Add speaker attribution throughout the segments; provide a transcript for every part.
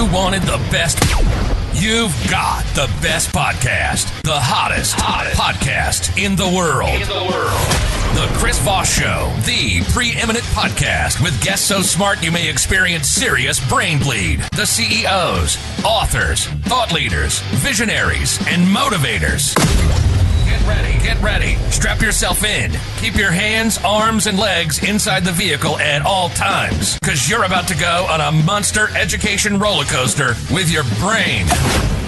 Speaker 1: You wanted the best. You've got the best podcast. The hottest podcast in the world. The Chris Voss Show, the preeminent podcast with guests so smart you may experience serious brain bleed. The CEOs, authors, thought leaders, visionaries, and motivators. Get ready. Strap yourself in. Keep your hands, arms, and legs inside the vehicle at all times, because you're about to go on a monster education roller coaster with your brain.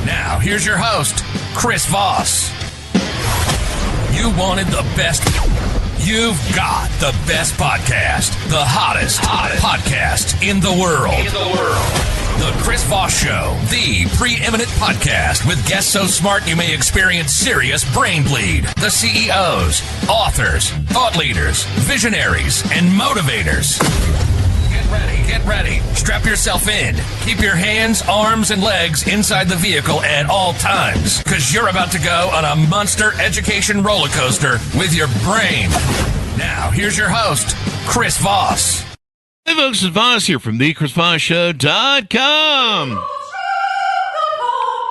Speaker 1: Now, here's your host, Chris Voss. You wanted the best. You've got the best podcast. The hottest podcast in the world. The Chris Voss Show, the preeminent podcast with guests so smart you may experience serious brain bleed. The CEOs, authors, thought leaders, visionaries, and motivators. Get ready. Strap yourself in. Keep your hands, arms, and legs inside the vehicle at all times, because you're about to go on a monster education roller coaster with your brain. Now, here's your host, Chris Voss.
Speaker 2: Hey folks, it's Voss here from thechrisvossshow.com.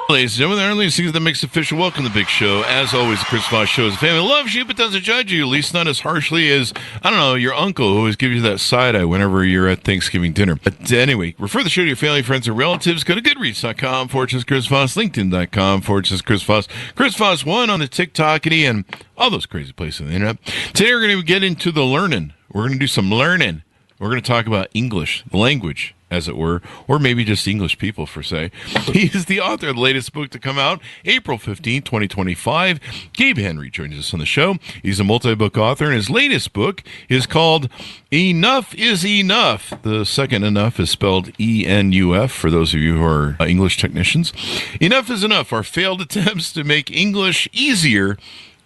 Speaker 2: Ladies and gentlemen, the only thing that makes official welcome to the big show. As always, the Chris Voss Show is a family that loves you but doesn't judge you, at least not as harshly as, I don't know, your uncle who always gives you that side eye whenever you're at Thanksgiving dinner. But anyway, refer the show to your family, friends, and relatives. Go to goodreads.com/Chris Voss, LinkedIn.com/Chris Voss, Chris Voss 1 on the TikTokity, and all those crazy places on the internet. Today we're going to get into the learning. We're going to do some learning. We're going to talk about English, the language, as it were, or maybe just English people, for say. He is the author of the latest book to come out April 15, 2025. Gabe Henry joins us on the show. He's a multi-book author, and his latest book is called Enough is Enough. The second enough is spelled E-N-U-F, for those of you who are English technicians. Enough is Enough, our failed attempts to make English easier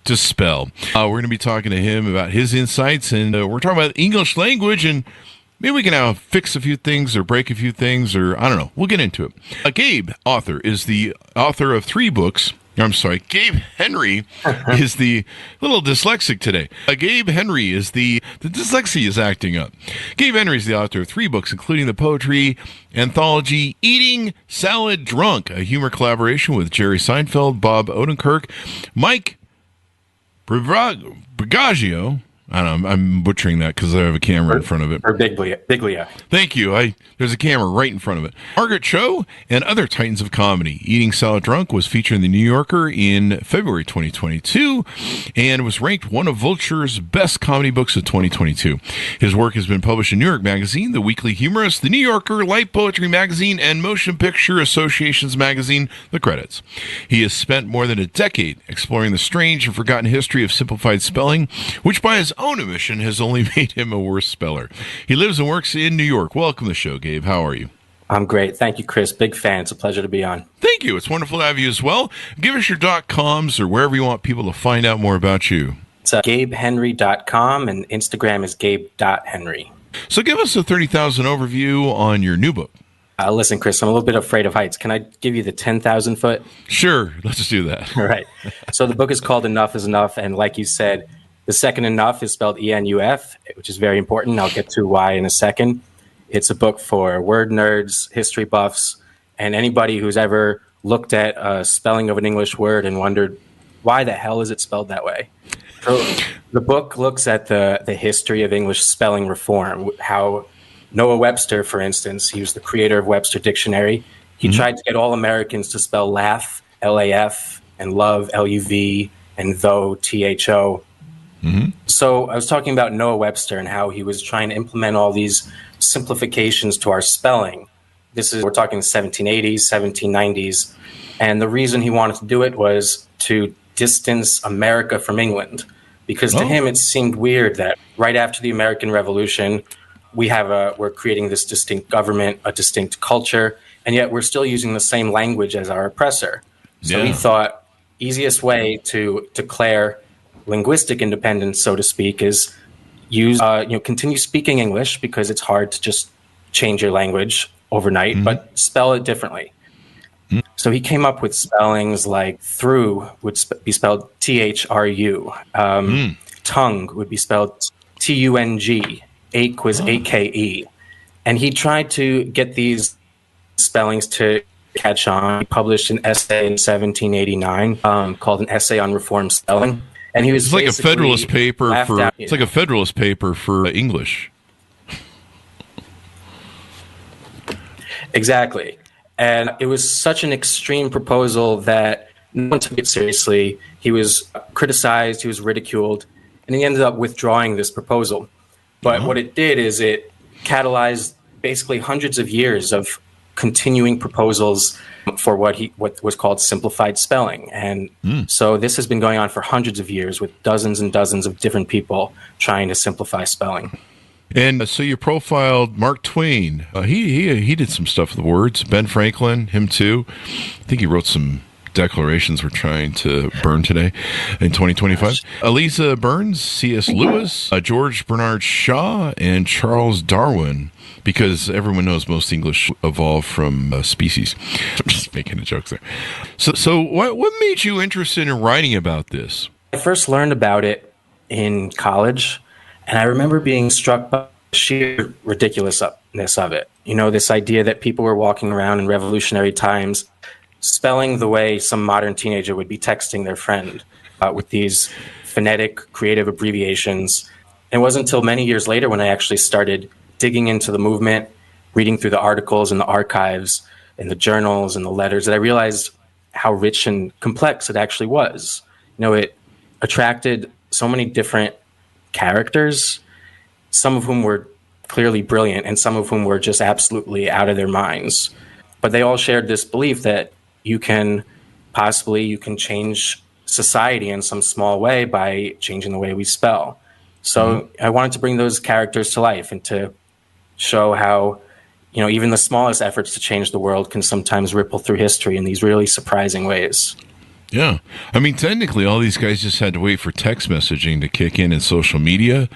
Speaker 2: to spell. We're going to be talking to him about his insights, and we're talking about English language, and maybe we can fix a few things or break a few things, or I don't know. We'll get into it. Gabe, author, is the author of 3 books. I'm sorry, Gabe Henry is the little dyslexic today. Gabe Henry is the dyslexia is acting up. Gabe Henry is the author of 3 books, including the poetry anthology Eating Salad Drunk, a humor collaboration with Jerry Seinfeld, Bob Odenkirk, Mike Brigaggio. I don't know, I'm butchering that because I have a camera in front of it.
Speaker 3: Or Biglia.
Speaker 2: Thank you. There's a camera right in front of it. Margaret Cho and other titans of comedy. Eating Salad Drunk was featured in The New Yorker in February 2022 and was ranked one of Vulture's best comedy books of 2022. His work has been published in New York Magazine, The Weekly Humorist, The New Yorker, Light Poetry Magazine, and Motion Picture Association's magazine, The Credits. He has spent more than a decade exploring the strange and forgotten history of simplified spelling, which by his own admission has only made him a worse speller. He lives and works in New York. Welcome to the show, Gabe. How are you?
Speaker 3: I'm great. Thank you, Chris. Big fan. It's a pleasure to be on.
Speaker 2: Thank you. It's wonderful to have you as well. Give us your .coms or wherever you want people to find out more about you.
Speaker 3: It's GabeHenry.com, and Instagram is Gabe.Henry.
Speaker 2: So give us a 30,000 overview on your new book.
Speaker 3: Listen, Chris, I'm a little bit afraid of heights. Can I give you the 10,000 foot?
Speaker 2: Sure. Let's do that.
Speaker 3: All right. So the book is called Enough is Enough, and like you said, the second enough is spelled E-N-U-F, which is very important. I'll get to why in a second. It's a book for word nerds, history buffs, and anybody who's ever looked at a spelling of an English word and wondered, why the hell is it spelled that way? So the book looks at the history of English spelling reform, how Noah Webster, for instance, he was the creator of Webster Dictionary. He tried to get all Americans to spell laugh, L-A-F, and love, L-U-V, and though, T-H-O. So I was talking about Noah Webster and how he was trying to implement all these simplifications to our spelling. We're talking 1780s, 1790s. And the reason he wanted to do it was to distance America from England. Because to him, it seemed weird that right after the American Revolution, we're creating this distinct government, a distinct culture, and yet we're still using the same language as our oppressor. So he thought easiest way to declare linguistic independence, so to speak, is continue speaking English, because it's hard to just change your language overnight, but spell it differently. So he came up with spellings like thru would be spelled T-H-R-U. Tongue would be spelled T-U-N-G. Ake was A-K-E. And he tried to get these spellings to catch on. He published an essay in 1789 called An Essay on Reformed Spelling. And he was
Speaker 2: it's like a Federalist paper for
Speaker 3: it's
Speaker 2: like a Federalist paper for English.
Speaker 3: Exactly. And it was such an extreme proposal that no one took it seriously. He was criticized, he was ridiculed, and he ended up withdrawing this proposal. But what it did is it catalyzed basically hundreds of years of continuing proposals for what was called simplified spelling. And so this has been going on for hundreds of years with dozens and dozens of different people trying to simplify spelling.
Speaker 2: And so you profiled Mark Twain. He did some stuff with words. Ben Franklin, him too. I think he wrote some declarations we're trying to burn today in 2025. Eliza Burnz, C.S. Lewis, George Bernard Shaw, and Charles Darwin, because everyone knows most English evolved from species. I'm just making a joke there. So what made you interested in writing about this?
Speaker 3: I first learned about it in college, and I remember being struck by the sheer ridiculousness of it. You know, this idea that people were walking around in revolutionary times spelling the way some modern teenager would be texting their friend with these phonetic, creative abbreviations. It wasn't until many years later when I actually started digging into the movement, reading through the articles and the archives and the journals and the letters, that I realized how rich and complex it actually was. You know, it attracted so many different characters, some of whom were clearly brilliant and some of whom were just absolutely out of their minds. But they all shared this belief that you can change society in some small way by changing the way we spell. So I wanted to bring those characters to life and to show how, you know, even the smallest efforts to change the world can sometimes ripple through history in these really surprising ways.
Speaker 2: Yeah. I mean, technically, all these guys just had to wait for text messaging to kick in social media,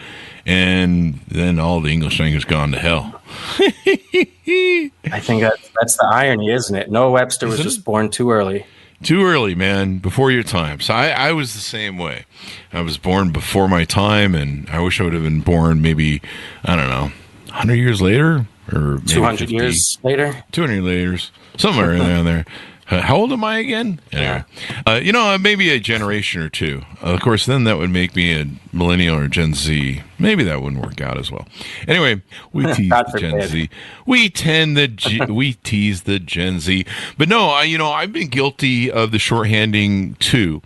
Speaker 2: and then all the English language gone to hell.
Speaker 3: I think that's the irony, isn't it? Noah Webster was just born too early.
Speaker 2: Too early, man, before your time. So I was the same way. I was born before my time, and I wish I would have been born maybe, I don't know, 100 years later? Or
Speaker 3: 200 years later?
Speaker 2: 200 years, somewhere around there. How old am I again? Anyway, maybe a generation or two. Of course, then that would make me a millennial or Gen Z. Maybe that wouldn't work out as well. Anyway, we tease the Gen Z. We tease the Gen Z. But no, I've been guilty of the shorthanding too.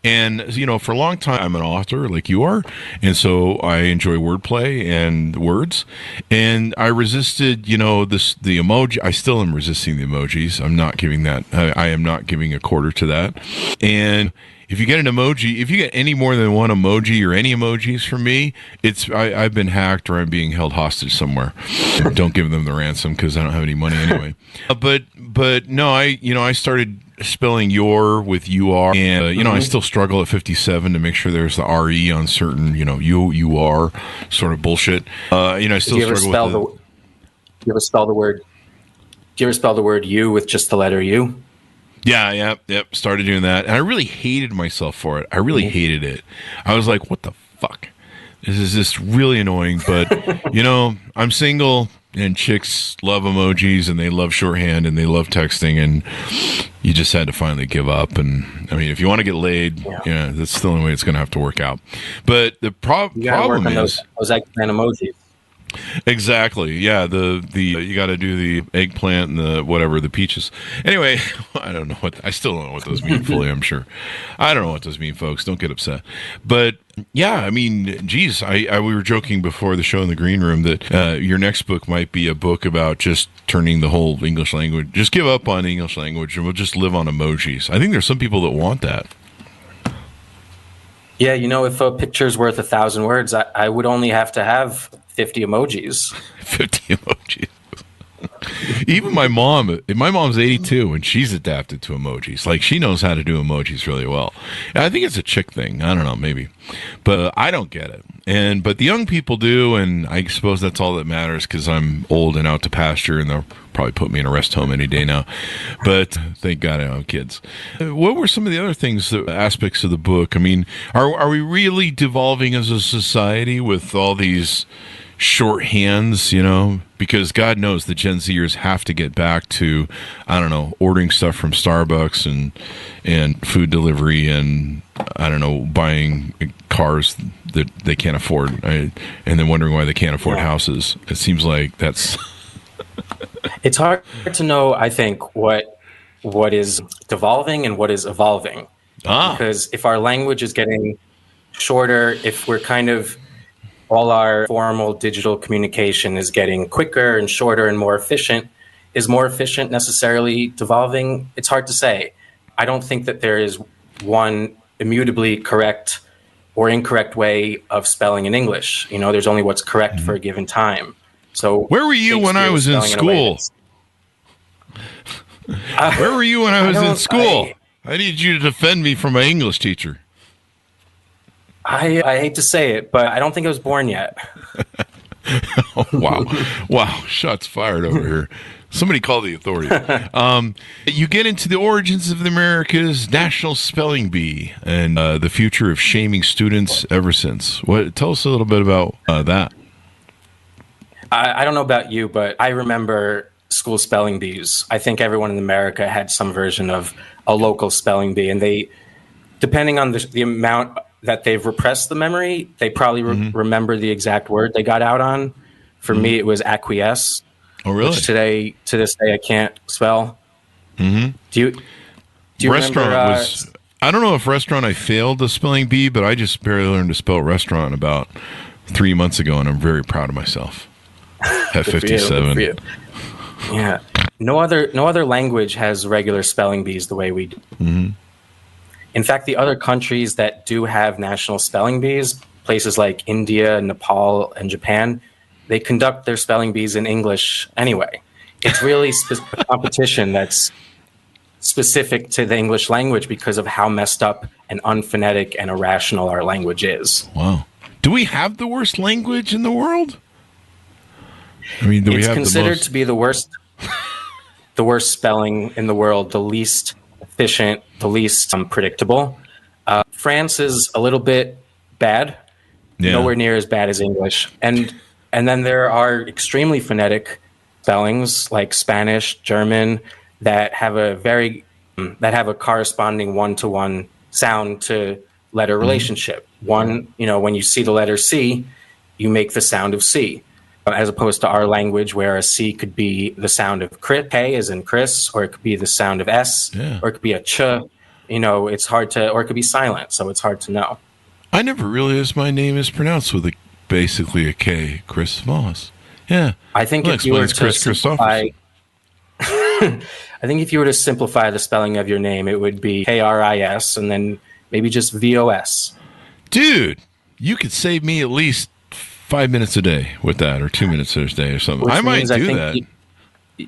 Speaker 2: And, for a long time, I'm an author like you are. And so I enjoy wordplay and words. And I resisted, the emoji. I still am resisting the emojis. I'm not giving that. I am not giving a quarter to that. And if you get an emoji, if you get any more than one emoji or any emojis from me, I've been hacked or I'm being held hostage somewhere. Don't give them the ransom because I don't have any money anyway. But no, I started spelling your with UR, and I still struggle at 57 to make sure there's the RE on certain UR sort of bullshit. I still struggle with
Speaker 3: do you ever spell the word? Do you ever spell the word you with just the letter U?
Speaker 2: Yeah, yep. Started doing that, and I really hated myself for it. I really hated it. I was like, "What the fuck? This is just really annoying." But I'm single, and chicks love emojis, and they love shorthand, and they love texting, and you just had to finally give up. And I mean, if you want to get laid, that's the only way it's going to have to work out. But the problem is
Speaker 3: those eggplant emojis.
Speaker 2: Exactly. Yeah. The you got to do the eggplant and the peaches. Anyway, I still don't know what those mean fully. I'm sure. I don't know what those mean, folks. Don't get upset. But yeah, I mean, geez, we were joking before the show in the green room that your next book might be a book about just turning the whole English language. Just give up on English language and we'll just live on emojis. I think there's some people that want that. Yeah,
Speaker 3: if a picture's worth 1,000 words, I would only have to have 50 emojis.
Speaker 2: 50 emojis. Even my mom's 82 and she's adapted to emojis. Like, she knows how to do emojis really well. I think it's a chick thing. I don't know, maybe. But I don't get it. But the young people do, and I suppose that's all that matters because I'm old and out to pasture, and they'll probably put me in a rest home any day now. But thank God I don't have kids. What were some of the other aspects of the book? I mean, are we really devolving as a society with all these shorthands, because God knows the Gen Zers have to get back to, I don't know, ordering stuff from Starbucks and food delivery and, I don't know, buying cars that they can't afford, and then wondering why they can't afford houses. It seems like that's...
Speaker 3: It's hard to know, I think, what is devolving and what is evolving. Because if our language is getting shorter, if we're kind of... all our formal digital communication is getting quicker and shorter and more efficient. Is more efficient necessarily devolving? It's hard to say. I don't think that there is one immutably correct or incorrect way of spelling in English. You know, there's only what's correct for a given time. So
Speaker 2: where were you when I was in school? Where were you when I was in school? I need you to defend me from my English teacher.
Speaker 3: I hate to say it, but I don't think I was born yet.
Speaker 2: Oh, wow. Wow. Shots fired over here. Somebody call the authorities. You get into the origins of the America's National Spelling Bee and the future of shaming students ever since. Tell us a little bit about that.
Speaker 3: I don't know about you, but I remember school spelling bees. I think everyone in America had some version of a local spelling bee, and they, depending on the amount that they've repressed the memory, they probably remember the exact word they got out on. For me, it was acquiesce.
Speaker 2: Oh, really?
Speaker 3: Which to this day, I can't spell. Do you
Speaker 2: restaurant
Speaker 3: remember?
Speaker 2: I don't know if restaurant I failed the spelling bee, but I just barely learned to spell restaurant about 3 months ago, and I'm very proud of myself. At 57.
Speaker 3: Good for you. Yeah. No other language has regular spelling bees the way we do. In fact, the other countries that do have national spelling bees, places like India, Nepal, and Japan, they conduct their spelling bees in English anyway. It's really a competition that's specific to the English language because of how messed up and unphonetic and irrational our language is.
Speaker 2: Wow. Do we have the worst language in the world? I mean,
Speaker 3: it's considered to be the worst spelling in the world, the least efficient, the least predictable. France is a little bit bad, nowhere near as bad as English. And then there are extremely phonetic spellings like Spanish, German that have a corresponding one-to-one sound to letter relationship. One, when you see the letter C, you make the sound of C, as opposed to our language where a C could be the sound of K as in Chris, or it could be the sound of S, or it could be a ch. It's hard to, or it could be silent, so it's hard to know.
Speaker 2: I never realized my name is pronounced with basically a K, Chris Voss. Yeah.
Speaker 3: I think if you were to simplify, I think if you were to simplify the spelling of your name, it would be Kris and then maybe just Vos.
Speaker 2: Dude, you could save me at least 5 minutes a day with that, or 2 minutes a day or something. I might do that.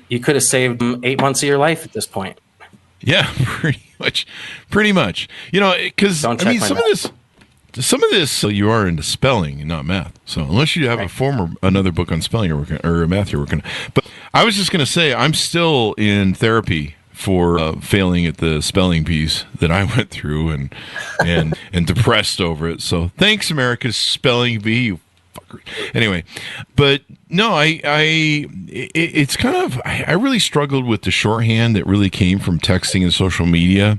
Speaker 3: You could have saved 8 months of your life at this point.
Speaker 2: Yeah, pretty much. Because some of this, you are into spelling and not math. So unless you have another book on spelling or math you're working on. But I was just going to say, I'm still in therapy for failing at the spelling bees that I went through and depressed over it. So thanks, America's Spelling Bee, you fucker. Anyway, but no, it's kind of, I really struggled with the shorthand that really came from texting and social media.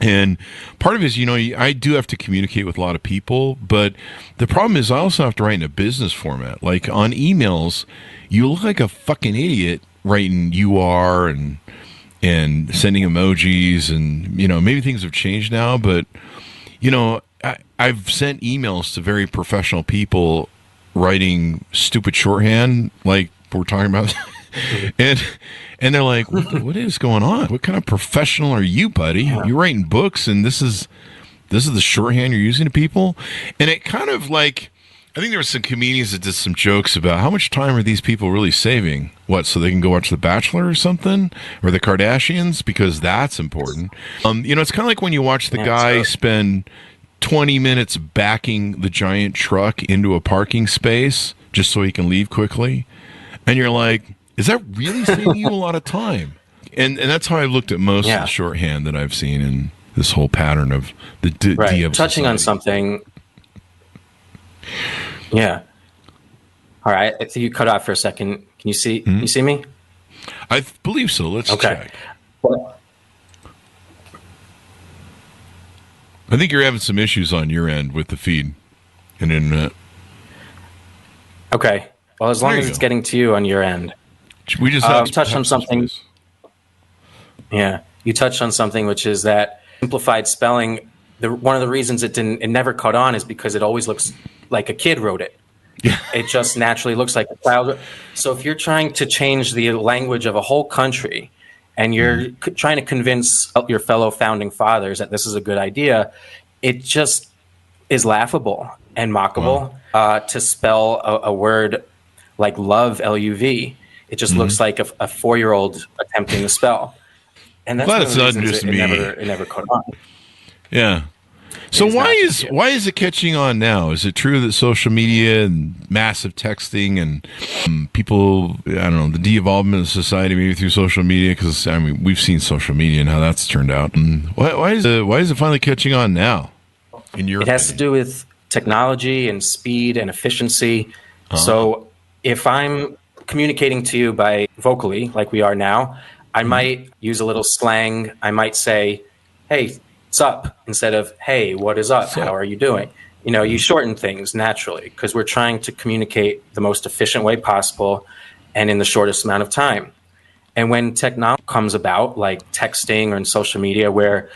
Speaker 2: And part of it is, I do have to communicate with a lot of people, but the problem is I also have to write in a business format. Like on emails, you look like a fucking idiot writing UR and sending emojis, and, maybe things have changed now, but, I've sent emails to very professional people writing stupid shorthand, like we're talking about. And they're like, what is going on? What kind of professional are you, buddy? You're writing books, and this is the shorthand you're using to people? And it kind of like, I think there were some comedians that did some jokes about how much time are these people really saving? What, so they can go watch The Bachelor or something? Or The Kardashians? Because that's important. It's kind of like when you watch the guy spend 20 minutes backing the giant truck into a parking space just so he can leave quickly. And you're like, is that really saving you a lot of time? And that's how I looked at most of the shorthand that I've seen in this whole pattern of the
Speaker 3: touching society. On something. Yeah. All right. I think you cut off for a second. Can you see? Can you see me?
Speaker 2: I believe so. Let's check.
Speaker 3: Well,
Speaker 2: I think you're having some issues on your end with the feed and internet.
Speaker 3: okay. Well, as long as it's getting to you on your end.
Speaker 2: We just
Speaker 3: touched on something. Yeah, you touched on something, which is that simplified spelling. One of the reasons it never caught on is because it always looks like a kid wrote it.
Speaker 2: Yeah.
Speaker 3: It just naturally looks like a child. So if you're trying to change the language of a whole country and you're trying to convince your fellow founding fathers that this is a good idea, it just is laughable and mockable to spell a word like love, L-U-V. It just looks like a 4-year-old attempting to spell. And that's
Speaker 2: glad
Speaker 3: one of
Speaker 2: it's
Speaker 3: the
Speaker 2: not
Speaker 3: reasons
Speaker 2: just
Speaker 3: it
Speaker 2: me.
Speaker 3: never caught on.
Speaker 2: Yeah. So why is it catching on now? Is it true that social media and massive texting and people, I don't know, the de-evolvement of society maybe through social media? Because I mean, we've seen social media and how that's turned out. And why is it finally catching on now? In your
Speaker 3: It has to do with technology and speed and efficiency. So if I'm communicating to you by vocally, like we are now, I might use a little slang. I might say, "Hey, what's up?" instead of, "Hey, what is up? How are you doing?" You know, you shorten things naturally because we're trying to communicate the most efficient way possible and in the shortest amount of time. And when technology comes about, like texting or in social media, where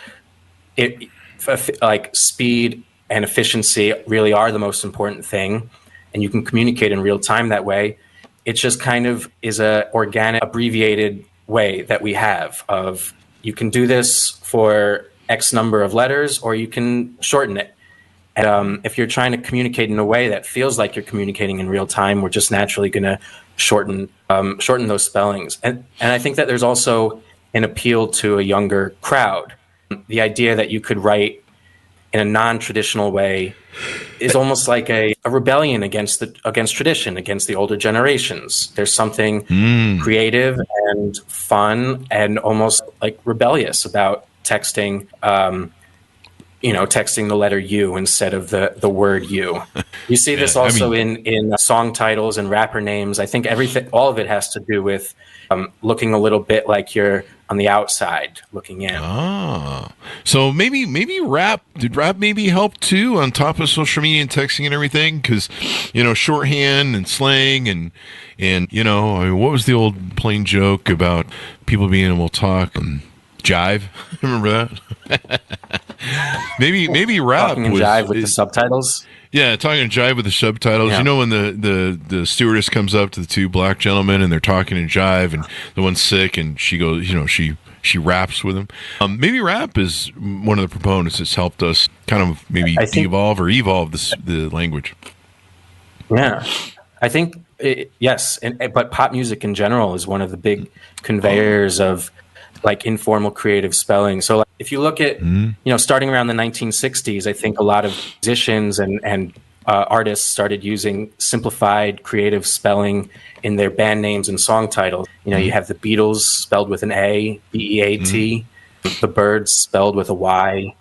Speaker 3: like speed and efficiency really are the most important thing, and you can communicate in real time that way, it just kind of is a organic, abbreviated way that we have of you can do this for X number of letters, or you can shorten it. And if you're trying to communicate in a way that feels like you're communicating in real time, we're just naturally going to shorten those spellings. And I think that there's also an appeal to a younger crowd. The idea that you could write in a non-traditional way is almost like a rebellion against tradition, against the older generations. There's something creative and fun and almost like rebellious about texting, texting the letter U instead of the word you. You see this also in song titles and rapper names. I think all of it has to do with looking a little bit like you're on the outside looking in.
Speaker 2: So maybe rap maybe help too on top of social media and texting and everything? Because, shorthand and slang and I mean, what was the old plain joke about people being able to talk and jive? Remember that? maybe rap
Speaker 3: talking and jive with the subtitles.
Speaker 2: Yeah, talking and jive with the subtitles.
Speaker 3: Yeah.
Speaker 2: You know, when the stewardess comes up to the two black gentlemen and they're talking and jive, and the one's sick, and she goes, she raps with him. Maybe rap is one of the proponents that's helped us kind of maybe de-evolve or evolve the language.
Speaker 3: Yeah, I think yes, but pop music in general is one of the big conveyors of like informal creative spelling. So like, if you look at, starting around the 1960s, I think a lot of musicians and artists started using simplified creative spelling in their band names and song titles. You have the Beatles spelled with an A, B-E-A-T, the Byrds spelled with a Y,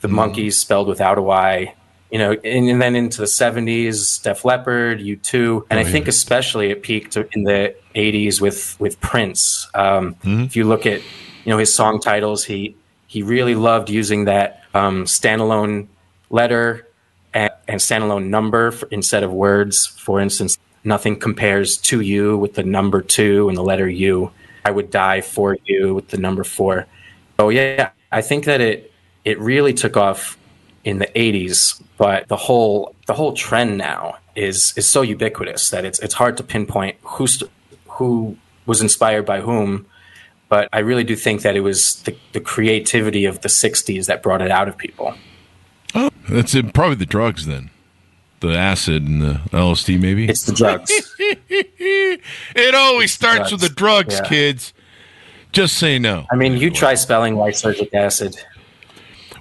Speaker 3: the Monkees spelled without a Y, and then into the 70s, Def Leppard, U2, and I think especially it peaked in the 80s with Prince. If you look at, his song titles, he really loved using that standalone letter and standalone number instead of words. For instance, nothing compares to you with the number 2 and the letter U. I would die for you with the number 4. Oh yeah, I think that it really took off in the 80s, but the whole trend now is so ubiquitous that it's hard to pinpoint who was inspired by whom. But I really do think that it was the creativity of the 60s that brought it out of people.
Speaker 2: Oh, that's probably the drugs then. The acid and the LSD, maybe?
Speaker 3: It's the drugs.
Speaker 2: It always starts with the drugs, kids. Just say no.
Speaker 3: I mean, you try spelling lysergic acid.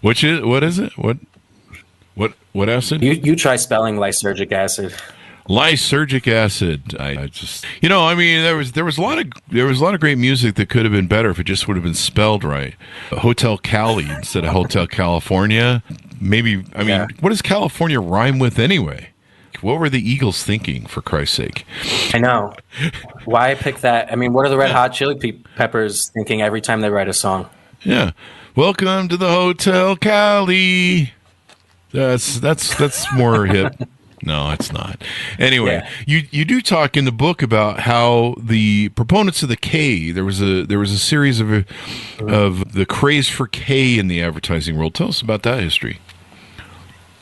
Speaker 2: What is it? What acid?
Speaker 3: You try spelling lysergic acid.
Speaker 2: Lysergic acid. I just, I mean, there was a lot of great music that could have been better if it just would have been spelled right. Hotel Cali instead of Hotel California. Maybe. I mean, what does California rhyme with anyway? What were the Eagles thinking, for Christ's sake?
Speaker 3: I know. Why pick that? I mean, what are the Red Hot Chili Peppers thinking every time they write a song?
Speaker 2: Yeah. Welcome to the Hotel Cali. That's more hip. No, it's not. Anyway, you do talk in the book about how the proponents of the K, there was a series of the craze for K in the advertising world. Tell us about that history.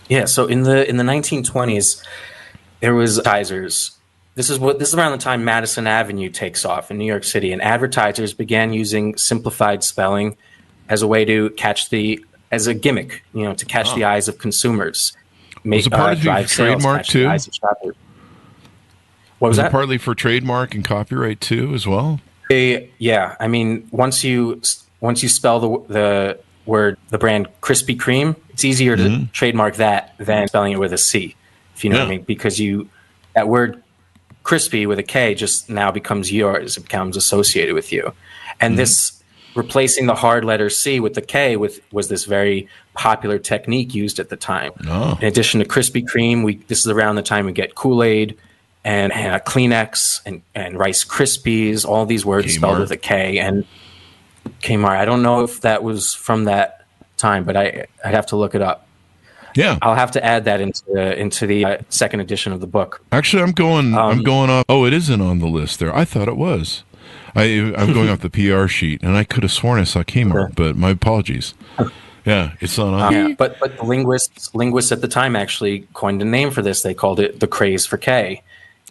Speaker 3: Yeah, so in the 1920s, there was advertisers. This is around the time Madison Avenue takes off in New York City, and advertisers began using simplified spelling as a way to as a gimmick, to catch the eyes of consumers.
Speaker 2: Was it part of your trademark too?
Speaker 3: What was that?
Speaker 2: Partly for trademark and copyright too, as well?
Speaker 3: Yeah, I mean, once you spell the brand Krispy Kreme, it's easier to trademark that than spelling it with a C, if you know what I mean, because that word crispy with a K just now becomes yours. It becomes associated with you, and this. Replacing the hard letter C with the K was this very popular technique used at the time. Oh. In addition to Krispy Kreme, this is around the time we get Kool-Aid and Kleenex and Rice Krispies, all these words
Speaker 2: Kmart.
Speaker 3: spelled with a K. And Kmart, I don't know if that was from that time, but I'd have to look it up.
Speaker 2: Yeah,
Speaker 3: I'll have to add that into the second edition of the book.
Speaker 2: Actually, I'm going off. Oh, it isn't on the list there. I thought it was. I'm going off the PR sheet, and I could have sworn I saw Kmart, but my apologies. Yeah, it's not on.
Speaker 3: Yeah, but the linguists at the time actually coined a name for this. They called it the craze for K,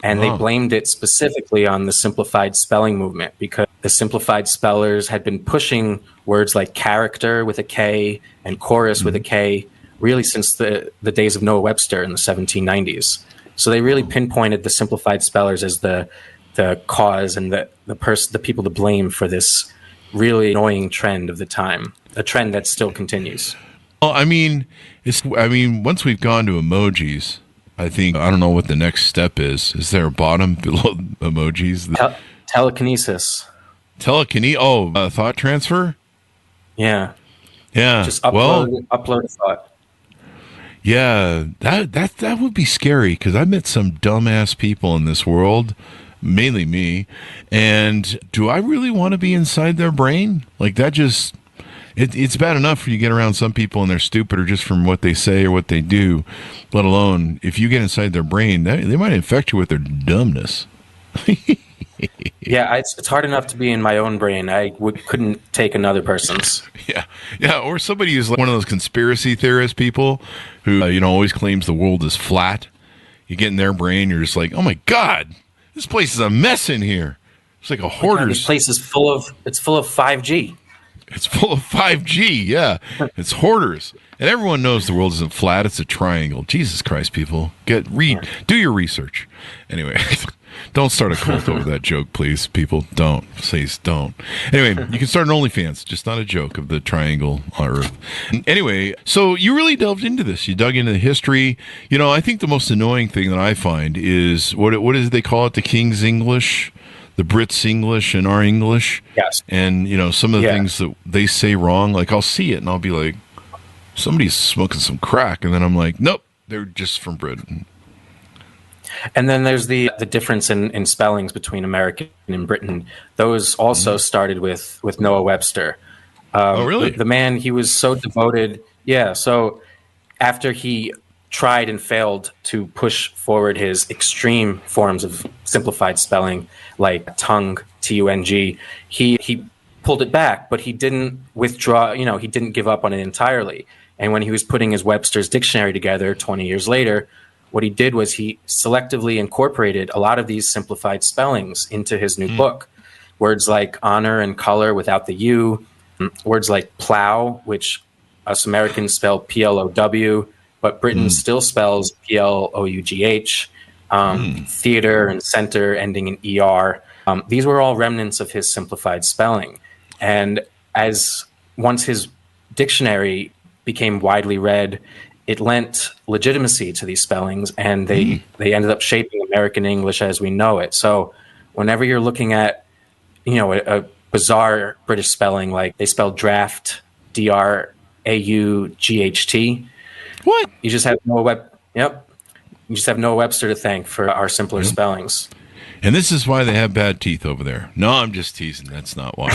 Speaker 3: and they blamed it specifically on the simplified spelling movement, because the simplified spellers had been pushing words like character with a K and chorus with a K really since the days of Noah Webster in the 1790s. So they really pinpointed the simplified spellers as the cause and the people to blame for this really annoying trend of the time, a trend that still continues.
Speaker 2: Well, I mean, once we've gone to emojis, I don't know what the next step is. Is there a bottom below emojis?
Speaker 3: Telekinesis.
Speaker 2: Thought transfer?
Speaker 3: Yeah.
Speaker 2: Yeah.
Speaker 3: Just upload a thought.
Speaker 2: Yeah, that would be scary, because I met some dumbass people in this world, mainly me, and do I really want to be inside their brain? Like, that just... It's bad enough when you get around some people and they're stupid, or just from what they say or what they do, let alone if you get inside their brain, they might infect you with their dumbness.
Speaker 3: Yeah, it's hard enough to be in my own brain. I couldn't take another person's.
Speaker 2: Yeah, or somebody who's like one of those conspiracy theorist people who always claims the world is flat. You get in their brain, you're just like, oh my God, this place is a mess in here. It's like a hoarder's.
Speaker 3: This place is full of 5G.
Speaker 2: It's full of 5G, yeah. It's hoarders. And everyone knows the world isn't flat, it's a triangle. Jesus Christ, people. Do your research. Anyway, don't start a cult over that joke, please, people. Don't. Please don't. Anyway, you can start an OnlyFans, just not a joke of the triangle on Earth. Anyway, so you really delved into this. You dug into the history. I think the most annoying thing that I find is, what is they call it, the King's English? The Brits' English and our English.
Speaker 3: Yes.
Speaker 2: And, some of the things that they say wrong, like I'll see it and I'll be like, somebody's smoking some crack. And then I'm like, nope, they're just from Britain.
Speaker 3: And then there's the difference in spellings between American and Britain. Those also started with Noah Webster.
Speaker 2: Oh, really?
Speaker 3: The man, he was so devoted. Yeah. So after he tried and failed to push forward his extreme forms of simplified spelling, like tongue, T-U-N-G, he pulled it back, but he didn't withdraw, he didn't give up on it entirely. And when he was putting his Webster's dictionary together 20 years later, what he did was he selectively incorporated a lot of these simplified spellings into his new book. Words like honor and color without the U, words like plow, which us Americans spell P-L-O-W, but Britain still spells P-L-O-U-G-H. Theater and center ending in ER. These were all remnants of his simplified spelling. And once his dictionary became widely read, it lent legitimacy to these spellings, and they ended up shaping American English as we know it. So whenever you're looking at, a bizarre British spelling, like they spell draft, D-R-A-U-G-H-T.
Speaker 2: What?
Speaker 3: You just have no Yep. You just have Noah Webster to thank for our simpler spellings.
Speaker 2: And this is why they have bad teeth over there. No, I'm just teasing. That's not why.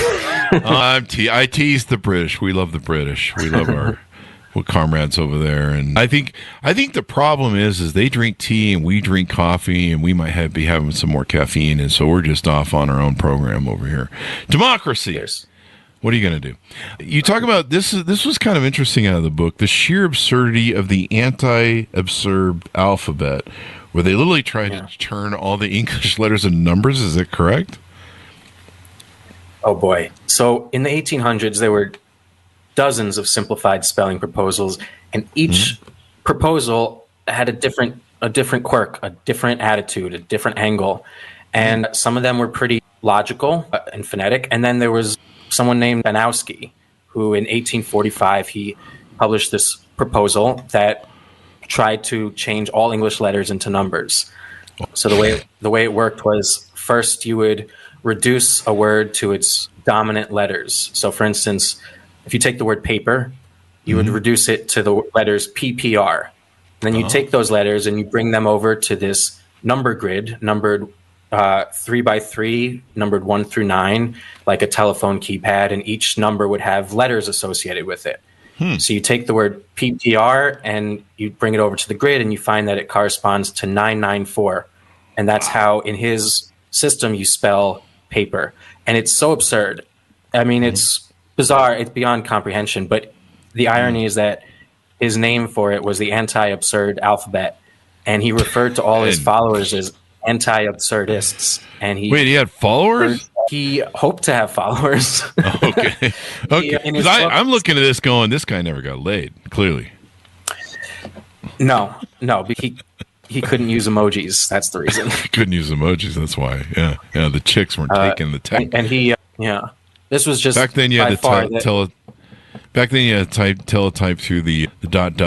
Speaker 2: I tease the British. We love the British. We love our comrades over there. And I think the problem is they drink tea and we drink coffee, and we might be having some more caffeine, and so we're just off on our own program over here. Democracy.
Speaker 3: Yes.
Speaker 2: What are you going to do? You talk about this. This was kind of interesting out of the book. The sheer absurdity of the anti-absurd alphabet, where they literally tried to turn all the English letters into numbers. Is that correct?
Speaker 3: Oh boy! So in the 1800s, there were dozens of simplified spelling proposals, and each proposal had a different quirk, a different attitude, a different angle, and some of them were pretty logical and phonetic. And then there was someone named Banowski, who in 1845 he published this proposal that tried to change all English letters into numbers. So the way it worked was, first you would reduce a word to its dominant letters. So for instance, if you take the word paper, you would reduce it to the letters PPR. And then you take those letters and you bring them over to this number grid, numbered 3 by 3, numbered 1 through 9, like a telephone keypad, and each number would have letters associated with it. So you take the word PPR and you bring it over to the grid, and you find that it corresponds to 994. And that's how, in his system, you spell paper. And it's so absurd. I mean, it's bizarre. It's beyond comprehension. But the irony is that his name for it was the anti-absurd alphabet. And he referred to all his followers as anti-absurdists. And
Speaker 2: he had followers?
Speaker 3: He hoped to have followers.
Speaker 2: Okay. Because I'm looking at this going, this guy never got laid, clearly.
Speaker 3: No, but he couldn't use emojis. That's the reason.
Speaker 2: He couldn't use emojis. That's why. Yeah. The chicks weren't taking the text.
Speaker 3: And he, this was just
Speaker 2: back then. You had to back then you had to teletype through the dot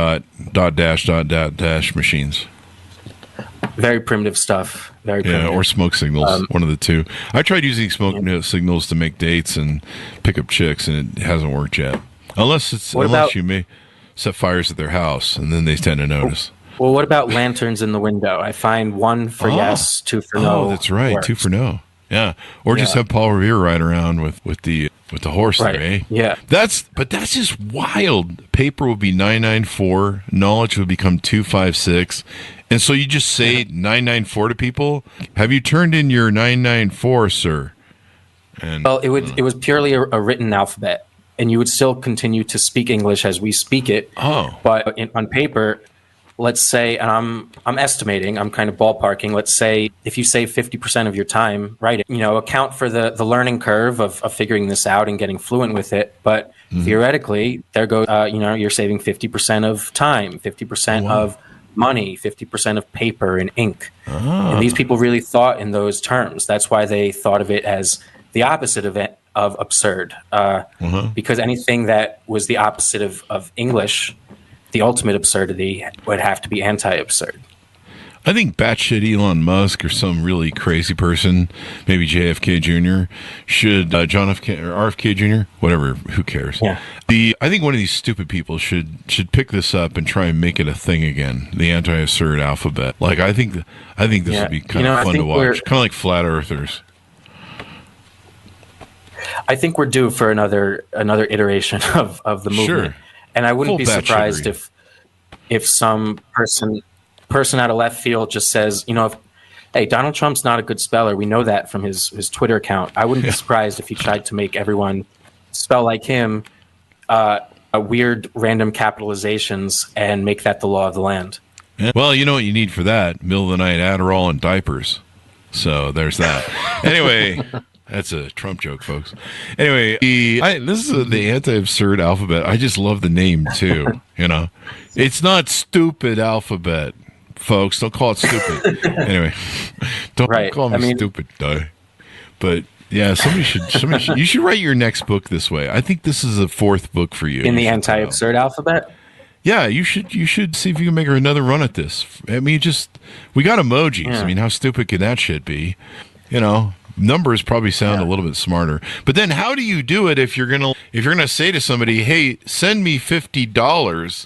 Speaker 2: dash machines.
Speaker 3: Very primitive stuff. Very primitive.
Speaker 2: Or smoke signals. One of the two. I tried using smoke signals to make dates and pick up chicks, and it hasn't worked yet. Unless you may set fires at their house, and then they tend to notice.
Speaker 3: Well, what about lanterns in the window? I find 1 for yes, 2 for no.
Speaker 2: Oh, that's right. Works. 2 for no. Yeah. Or just have Paul Revere ride around with the horse there, eh?
Speaker 3: Yeah.
Speaker 2: That's just wild. Paper would be 994. Knowledge would become 256. And so you just say 994 to people? Have you turned in your 994, sir? And,
Speaker 3: well, it was purely a written alphabet, and you would still continue to speak English as we speak it.
Speaker 2: Oh.
Speaker 3: But on paper, let's say, and I'm estimating, I'm kind of ballparking, let's say if you save 50% of your time writing, account for the learning curve of figuring this out and getting fluent with it. But theoretically, there goes, you're saving 50% of time, 50% of money, 50% of paper and ink. And these people really thought in those terms. That's why they thought of it as the opposite of absurd. Because anything that was the opposite of English, the ultimate absurdity, would have to be anti-absurd.
Speaker 2: I think batshit Elon Musk or some really crazy person, maybe JFK Jr., should John F. K. or RFK Jr., whatever, who cares?
Speaker 3: Yeah.
Speaker 2: I think one of these stupid people should pick this up and try and make it a thing again. The anti-absurd alphabet. Like I think this would be kind of fun to watch, kind of like flat earthers.
Speaker 3: I think we're due for another iteration of the movement.
Speaker 2: Sure.
Speaker 3: And I wouldn't be surprised if some person out of left field just says, hey, Donald Trump's not a good speller. We know that from his Twitter account. I wouldn't be surprised if he tried to make everyone spell like him, weird random capitalizations, and make that the law of the land.
Speaker 2: Yeah. Well, you know what you need for that? Middle of the night Adderall and diapers. So there's that. Anyway, that's a Trump joke, folks. Anyway, this is the anti-absurd alphabet. I just love the name, too. It's not stupid alphabet, folks. Don't call it stupid. Anyway, don't call me stupid, though. But yeah, somebody should. You should write your next book this way. I think this is a 4th book for you.
Speaker 3: In the anti-absurd alphabet?
Speaker 2: Yeah, you should see if you can make another run at this. I mean, we got emojis. Yeah. I mean, how stupid could that shit be? Numbers probably sound a little bit smarter. But then how do you do it if you're gonna say to somebody, hey, send me $50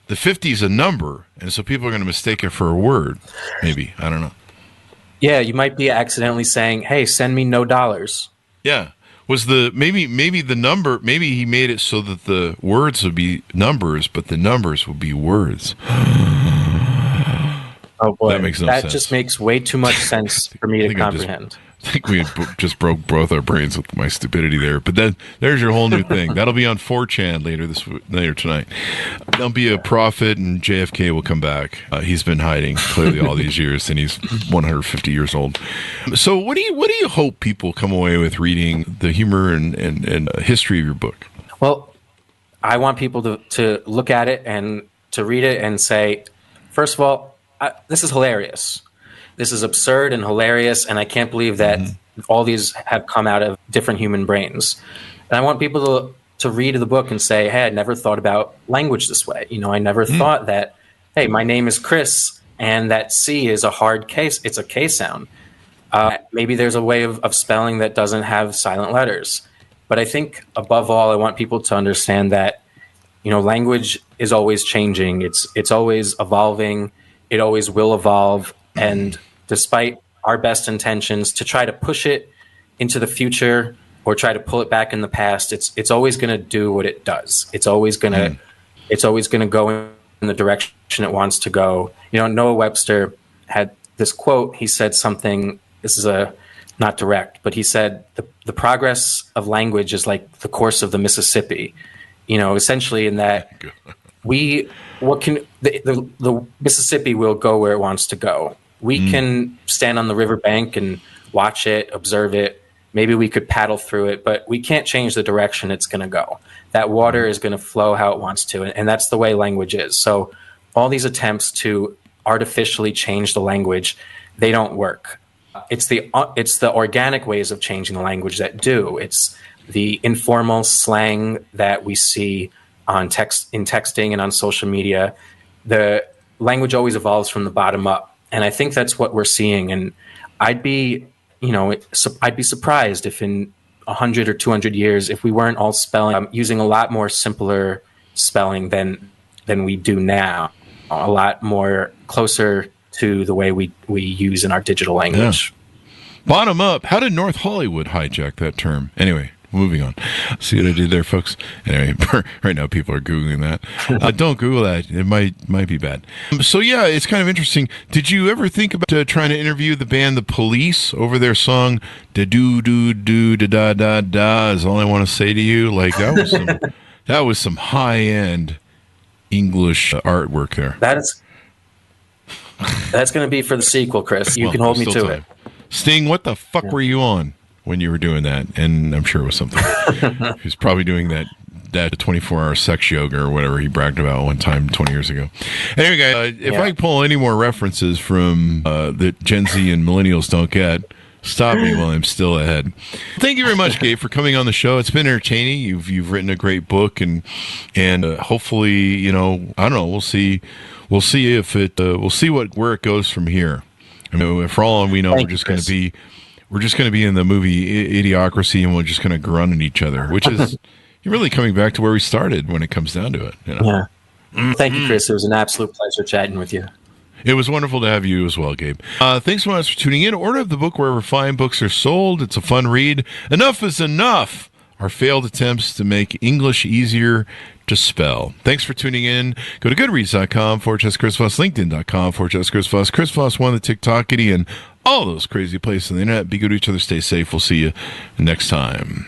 Speaker 2: the 50 is a number, and so people are going to mistake it for a word. Maybe, I don't know.
Speaker 3: Yeah, you might be accidentally saying, "Hey, send me no dollars."
Speaker 2: Yeah. Was maybe the number, maybe he made it so that the words would be numbers, but the numbers would be words.
Speaker 3: Oh boy,
Speaker 2: that makes no sense.
Speaker 3: That just makes way too much sense for me to comprehend.
Speaker 2: I think we had just broke both our brains with my stupidity there. But then there's your whole new thing. That'll be on 4chan later tonight. There'll be a prophet, and JFK will come back. He's been hiding clearly all these years, and he's 150 years old. So what do you hope people come away with reading the humor and history of your book?
Speaker 3: Well, I want people to look at it and to read it and say, first of all, this is hilarious. This is absurd and hilarious, and I can't believe that all these have come out of different human brains. And I want people to read the book and say, hey, I never thought about language this way. I never thought that, hey, my name is Chris, and that C is a hard K. It's a K sound. Maybe there's a way of spelling that doesn't have silent letters. But I think, above all, I want people to understand that, language is always changing. It's always evolving. It always will evolve. And despite our best intentions to try to push it into the future or try to pull it back in the past, it's always going to do what it does. It's always going to go in the direction it wants to go. Noah Webster had this quote. He said something, this is not direct, but he said the progress of language is like the course of the Mississippi, essentially in that the Mississippi will go where it wants to go. We can stand on the riverbank and watch it, observe it. Maybe we could paddle through it, but we can't change the direction it's going to go. That water is going to flow how it wants to, and that's the way language is. So all these attempts to artificially change the language, they don't work. It's the organic ways of changing the language that do. It's the informal slang that we see in texting and on social media. The language always evolves from the bottom up. And I think that's what we're seeing. And I'd be surprised if in 100 or 200 years, if we weren't all spelling, using a lot more simpler spelling than we do now, a lot more closer to the way we use in our digital language.
Speaker 2: Yeah. Bottom up. How did North Hollywood hijack that term? Anyway. Moving on. See what I did there, folks? Anyway, right now people are Googling that. Don't Google that. It might be bad. So, yeah, it's kind of interesting. Did you ever think about trying to interview the band The Police over their song, da-do-do-do-da-da-da-da is all I want to say to you? Like, that was some high-end English artwork there.
Speaker 3: That's going to be for the sequel, Chris. You can hold me to it.
Speaker 2: Sting, what the fuck were you on when you were doing that? And I'm sure it was something. He was probably doing that 24-hour sex yoga or whatever he bragged about one time 20 years ago. Anyway, guys, if I pull any more references from that Gen Z and millennials don't get, stop me while I'm still ahead. Thank you very much, Gabe, for coming on the show. It's been entertaining. You've written a great book, and hopefully, I don't know. We'll see if it. We'll see where it goes from here. I mean, for all we know, we're just going to be in the movie Idiocracy, and we're just going to grunt at each other, which is really coming back to where we started when it comes down to it.
Speaker 3: Yeah. Thank you, Chris. It was an absolute pleasure chatting with you.
Speaker 2: It was wonderful to have you as well, Gabe. Thanks so much for tuning in. Order of the book wherever fine books are sold. It's a fun read. Enough is Enough. Our failed attempts to make English easier to spell. Thanks for tuning in. Go to goodreads.com/Chris Voss, LinkedIn.com/Chris Voss, Chris Voss 1, the TikTokity, and all those crazy places on the internet. Be good to each other. Stay safe. We'll see you next time.